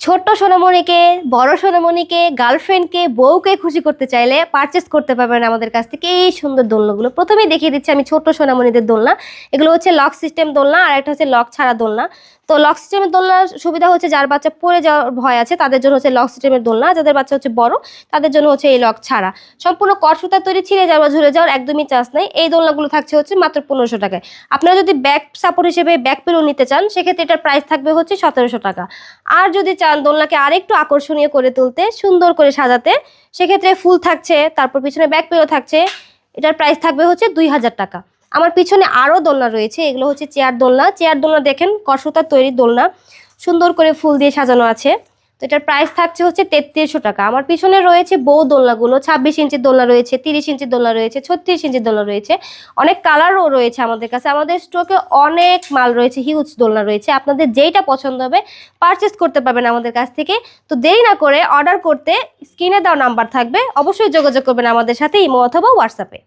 ছোট্ট সোনামণিকে, বড় সোনামণিকে, গার্লফ্রেন্ডকে, বউকে খুশি করতে চাইলে পারচেস করতে পারবেন আমাদের কাছ থেকে এই সুন্দর দোলনাগুলো। প্রথমেই দেখিয়ে দিচ্ছি আমি ছোট্ট সোনামণিদের দোলনা। এগুলো হচ্ছে লক সিস্টেম দোলনা, আর একটা হচ্ছে লক ছাড়া দোলনা। তো লক সিস্টেমের দোলনার সুবিধা হচ্ছে যার বাচ্চা পড়ে যাওয়ার ভয় আছে তাদের জন্য হচ্ছে লক সিস্টেমের দোলনা, যাদের বাচ্চা হচ্ছে বড় তাদের জন্য হচ্ছে এই লক ছাড়া। সম্পূর্ণ কট সুতার তৈরি, ছিঁড়ে যাওয়া বা ঝুলে যাওয়ার একদমই চান্স নেই। এই দোলনাগুলো থাকছে হচ্ছে মাত্র 1500 টাকায়। আপনারা যদি ব্যাক সাপোর্ট হিসেবে ব্যাক পিলো নিতে চান সেক্ষেত্রে এটার প্রাইস থাকবে হচ্ছে 1700 টাকা। আর যদি চান দোলনাকে আরেকটু আকর্ষণীয় করে তুলতে, সুন্দর করে সাজাতে, সেক্ষেত্রে ফুল থাকছে, তারপর পিছনে ব্যাক পিলো থাকছে, এটার প্রাইস থাকবে হচ্ছে 2000 টাকা। আমার পিছনে আরও দোলনা রয়েছে, এগুলো হচ্ছে চেয়ার দোলনা। চেয়ার দোলনা দেখেন কসুতার তৈরি দোলনা, সুন্দর করে ফুল দিয়ে সাজানো আছে। তো এটার প্রাইস থাকছে হচ্ছে 3300 টাকা। আমার পিছনে রয়েছে বউ দোলনাগুলো, 26 ইঞ্চির দোলনা রয়েছে, 30 ইঞ্চির দোলনা রয়েছে, 36 ইঞ্চির দোলনা রয়েছে, অনেক কালারও রয়েছে আমাদের কাছে। আমাদের স্টকে অনেক মাল রয়েছে, হিউজ দোলনা রয়েছে। আপনাদের যেইটা পছন্দ হবে পারচেস করতে পারবেন আমাদের কাছ থেকে। তো দেরি না করে অর্ডার করতে স্ক্রিনে দেওয়া নাম্বার থাকবে, অবশ্যই যোগাযোগ করবেন আমাদের সাথে ইমো অথবা হোয়াটসঅ্যাপে।